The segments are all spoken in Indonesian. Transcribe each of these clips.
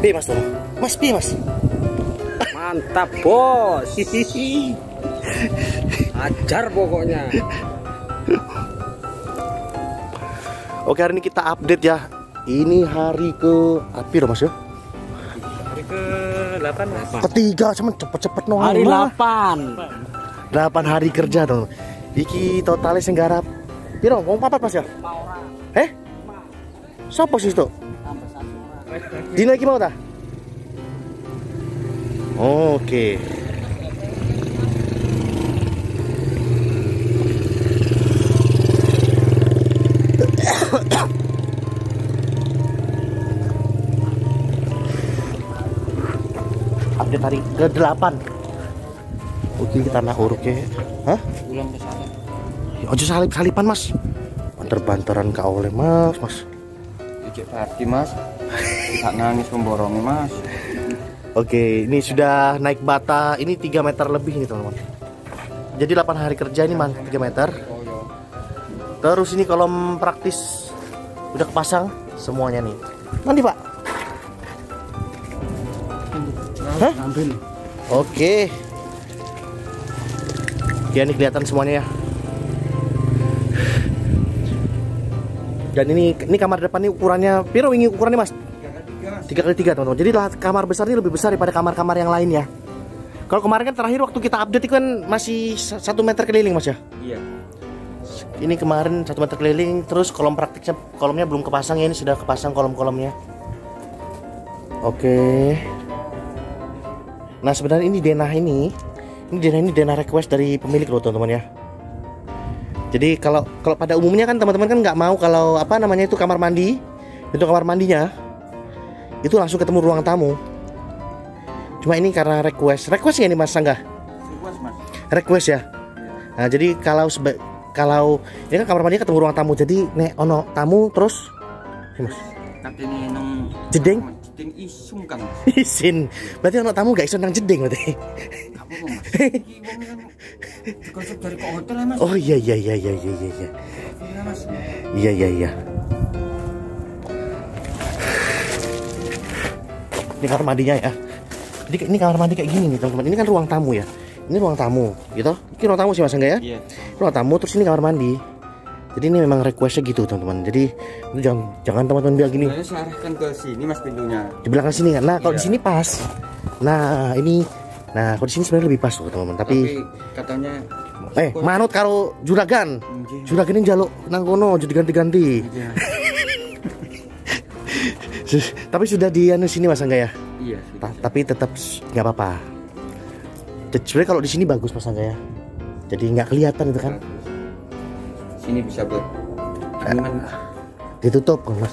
Pi mas tuh. Mas pi mas. Mantap bos. Ajar pokoknya. Oke, hari ini kita update ya. Ini hari ke apa mas ya? Hari ke-8 mas. Ketiga, cuman cepet-cepet no. Hari 8. 8 hari kerja dong. Iki totalnya sing garap. Piro? Wong papat mas ya? Sopo sih itu? Dino iki mau ta? Oke. Update hari ke-8. Oke, kita nak uruknya. Hah? Ulang ke sana. Ojo salip-salipan mas. Banter-banteran kau oleh mas. Ijek party mas. Tak nangis pemborongnya mas. Oke, ini sudah naik bata. Ini 3 meter lebih nih teman-teman. Jadi 8 hari kerja ini mas 3 meter. Terus ini kolom praktis udah kepasang semuanya nih. Nanti pak. Hah? Ambil. Oke. Ya ini kelihatan semuanya ya. Dan ini kamar depan ini ukurannya piro ini ukurannya mas? 3x3 teman-teman. Jadi kamar besar ini lebih besar daripada kamar-kamar yang lain ya. Kalau kemarin kan terakhir waktu kita update itu kan masih 1 meter keliling mas ya? Iya. Ini kemarin 1 meter keliling. Terus kolom praktiknya, kolomnya belum kepasang ya. Ini sudah kepasang kolom-kolomnya. Oke. Nah sebenarnya ini denah ini denah request dari pemilik loh teman-teman ya. Jadi kalau pada umumnya kan teman-teman kan nggak mau kalau apa namanya itu kamar mandi, itu kamar mandinya itu langsung ketemu ruang tamu. Cuma ini karena request ya ini mas Sangga. Request ya. Nah jadi kalau ini kan kamar mandinya ketemu ruang tamu, jadi nek ono tamu terus, mas. Katanya nang Jeding. Jeding isung kan. Isin. Berarti ono tamu gak iso nang jeding berarti. Apa mas? Iki wong kan dari kok hotel ya mas. Oh iya. Iya mas. Iya. Ini kamar mandinya ya. Jadi ini kamar mandi kayak gini nih teman-teman. Ini kan ruang tamu ya. Ini ruang tamu, gitu. Ini ruang tamu sih mas enggak ya? Iya. Ruang tamu terus ini kamar mandi. Jadi ini memang requestnya gitu teman-teman. Jadi itu jangan teman-teman bilang gini. Saya arahkan ke sini mas pintunya. Di belakang sini kan. Nah kalau Iya. di sini pas. Nah ini. Nah kalau di sini sebenarnya lebih pas loh teman-teman. Tapi katanya. manut karo juragan. Juragan ini jaluk nang kono jadi ganti-ganti. Iya. Tapi sudah di sini mas enggak ya? Iya. Tapi tetap nggak apa-apa. Sebenarnya kalau di sini bagus mas Angga ya. Jadi nggak kelihatan itu kan. Sini bisa buat kan Ditutup kan mas.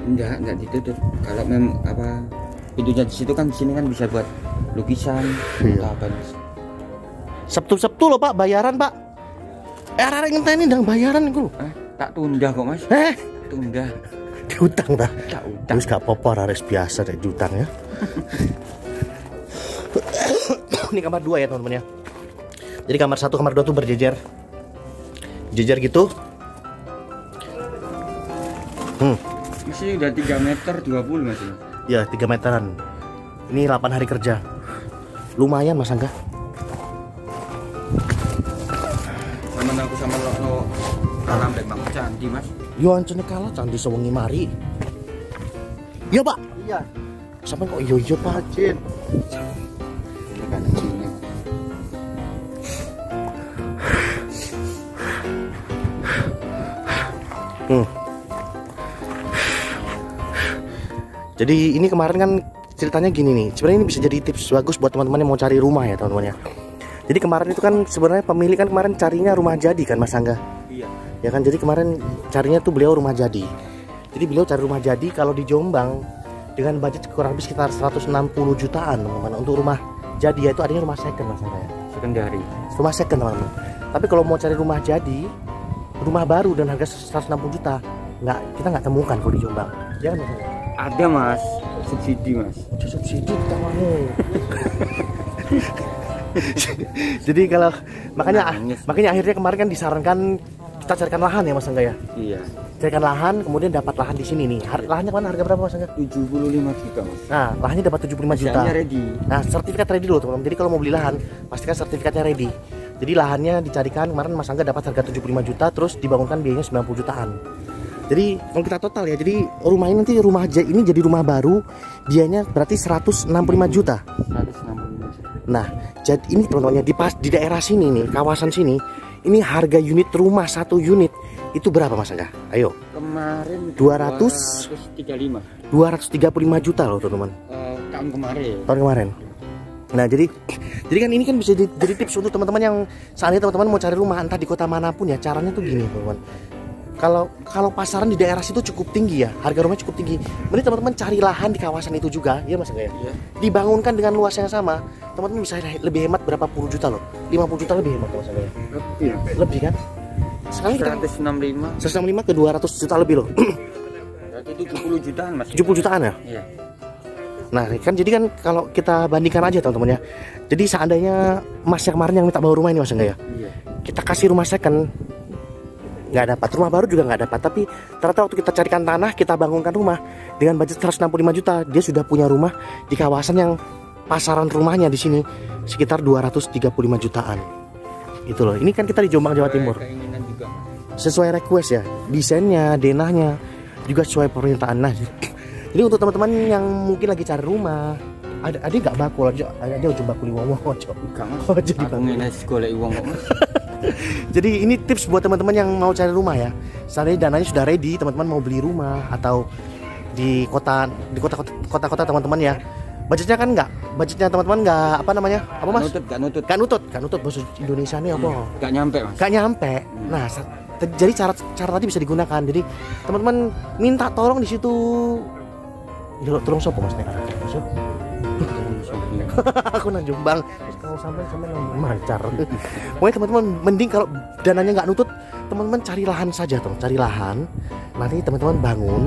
enggak ditutup. Kalau memang apa pintunya di situ kan, di sini kan bisa buat lukisan. Iya. Apa Sabtu loh pak, bayaran pak. Arek ngenteni ndang bayaran iku. tak tunda kok mas. Tunda. Diutang dah. Tak utang. Terus gak apa-apa, harus biasa deh diutang ya. Ini kamar 2 ya teman-teman ya. Jadi kamar 1, kamar 2 tuh berjejer. Jejer gitu. Masih udah 3 meter 20 mas. Ya 3 meteran. Ini 8 hari kerja. Lumayan mas Angga. Sama aku sama lo alam dan Bang Candi mas. Yo ancene kalah candi sewengi mari. Iya pak. Iya. Sampai kok iya pak. Ini kan sini. Jadi ini kemarin kan ceritanya gini nih. Sebenarnya ini bisa jadi tips bagus buat teman-teman yang mau cari rumah ya teman-teman ya. Jadi kemarin itu kan sebenarnya pemilik kan kemarin carinya rumah jadi kan Mas Angga. Iya. Ya kan, jadi kemarin carinya tuh beliau rumah jadi. Jadi beliau cari rumah jadi kalau di Jombang dengan budget kurang lebih sekitar 160 jutaan teman-teman untuk rumah jadi, yaitu adanya rumah second mas ya. Sekendari. Rumah second teman-teman. Tapi kalau mau cari rumah jadi, rumah baru dan harga 160 juta, kita nggak temukan kalau di Jombang. Ya kan mas? Ada mas, subsidi mas. Subsidi tawamu. Jadi kalau makanya akhirnya kemarin kan disarankan kita carikan lahan ya Mas Angga ya. Iya. Carikan lahan, kemudian dapat lahan di sini nih. Lahannya kan harga berapa Mas Angga? 75 juta Mas. Nah, lahannya dapat 75 juta. Misalnya ready. Nah, sertifikat ready dulu teman-teman. Jadi kalau mau beli lahan, pastikan sertifikatnya ready. Jadi lahannya dicarikan, kemarin Mas Angga dapat harga 75 juta, terus dibangunkan biayanya 90 jutaan. Jadi kalau kita total ya, jadi rumah ini nanti ini jadi rumah baru, biayanya berarti 165 juta. 165 juta. Nah, jadi ini teman-teman di daerah sini nih, kawasan sini, ini harga unit rumah 1 unit itu berapa Mas Angga? Ayo. Kemarin 235 juta loh teman-teman. Tahun kemarin. Tahun kemarin. Nah, jadi kan ini kan bisa jadi tips untuk teman-teman yang seandainya teman-teman mau cari rumah entah di kota manapun ya, caranya tuh gini, teman-teman. Kalau pasaran di daerah situ cukup tinggi ya, harga rumahnya cukup tinggi. Mending teman-teman cari lahan di kawasan itu juga, ya Mas Angga ya. Iya. Dibangunkan dengan luas yang sama, teman-teman bisa lebih hemat berapa puluh juta loh. 50 juta lebih hemat Mas Angga ya. Lebih kan? Sekali 165 ke 200 juta lebih loh. Berarti 70 jutaan Mas. 70 jutaan ya? Iya. Nah kan jadi kan kalau kita bandingkan aja teman-teman ya. Jadi seandainya Mas yang kemarin yang minta bawa rumah ini Mas Angga ya. Iya. Kita kasih rumah second nggak dapat, rumah baru juga nggak dapat, tapi ternyata waktu kita carikan tanah, kita bangunkan rumah dengan budget 165 juta, dia sudah punya rumah di kawasan yang pasaran rumahnya di sini sekitar 235 jutaan. Itu loh. Ini kan kita di Jombang Jawa Timur. Sesuai request ya, desainnya, denahnya juga sesuai permintaan. Nah, jadi untuk teman-teman yang mungkin lagi cari rumah, ada nggak bakul aja, ada coba bakul wong ojo. Jadi bangunan sekolah wong kok. Jadi ini tips buat teman-teman yang mau cari rumah ya. Seandainya dananya sudah ready, teman-teman mau beli rumah atau di kota-kota teman-teman ya. Budgetnya teman-teman nggak apa namanya? Apa Mas? Gak nutut bahasa Indonesia nih apa? Gak nyampe Mas. Gak nyampe. Nah, jadi cara tadi bisa digunakan. Jadi teman-teman minta tolong di situ. Tolong sopo Mas nek. Aku nang Jombang. Kalau sampai mancar. Pokoknya teman-teman mending kalau dananya nggak nutut, teman-teman cari lahan saja, cari lahan. Nanti teman-teman bangun.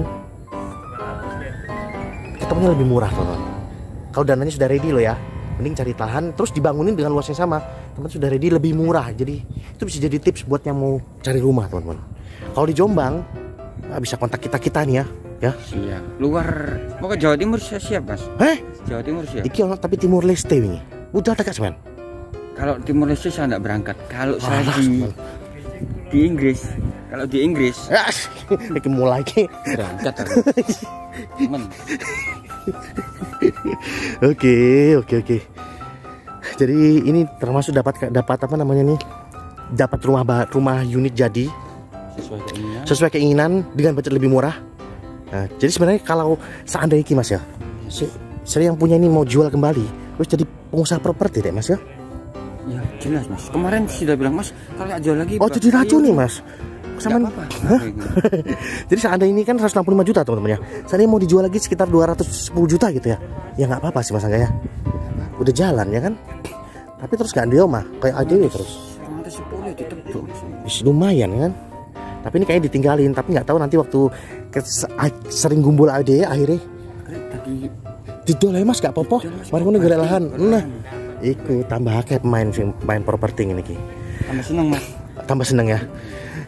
Ketemunya lebih murah, teman-teman. Kalau dananya sudah ready loh ya, mending cari lahan terus dibangunin dengan luas yang sama. Teman-teman sudah ready lebih murah. Jadi itu bisa jadi tips buat yang mau cari rumah, teman-teman. Kalau di Jombang bisa kontak kita nih ya. Ya. Siap. Luar mau ke Jawa Timur siap Mas. Jawa Timur siap. Iki ono tapi Timur Leste ini. Udah dekat semen. Kalau Timur Leste saya enggak berangkat. Kalau saya di Inggris. Kalau di Inggris. Iki mulai ki berangkat aku. Temen. Oke. Jadi ini termasuk dapat apa namanya nih? Dapat rumah unit jadi sesuai keinginan dengan budget lebih murah. Nah, jadi sebenarnya kalau seandainya Mas ya, saya yang punya ini mau jual kembali, terus jadi pengusaha properti deh Mas ya? Ya jelas Mas. Kemarin sudah bilang Mas, kalau jual lagi. Oh jadi racun nih Mas? Sama apa-apa. Jadi seandainya ini kan 165 juta teman-teman ya. Seandainya mau dijual lagi sekitar 210 juta gitu ya. Ya nggak apa-apa sih Mas Angga ya. Udah jalan ya kan. Tapi terus nggak dia mah kayak ADW terus. 110 ditebak. Lumayan kan. Tapi ini kayaknya ditinggalin. Tapi nggak tahu nanti waktu sering gumbul ADW akhirnya. Didol ya Mas gak apa-apa. Mari ngono golek lahan. Nah, iku tambah akeh main properti ini ki. Tambah seneng Mas. Tambah seneng ya.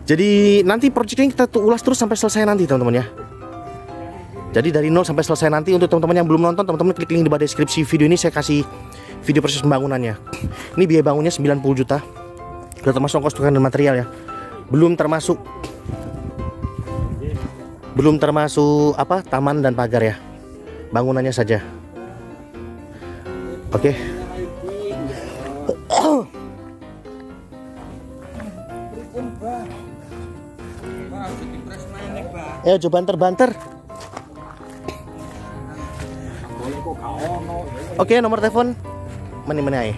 Jadi nanti project ini kita ulas terus sampai selesai nanti teman-teman ya. Jadi dari nol sampai selesai nanti. Untuk teman-teman yang belum nonton, teman-teman klik link di bawah deskripsi video ini, saya kasih video proses pembangunannya. Ini biaya bangunnya 90 juta. Sudah termasuk ongkos tukang dan material ya. Belum termasuk apa taman dan pagar ya. Bangunannya saja. Oke. Ayo coba banter. Oke, nomor telepon. Mana ae.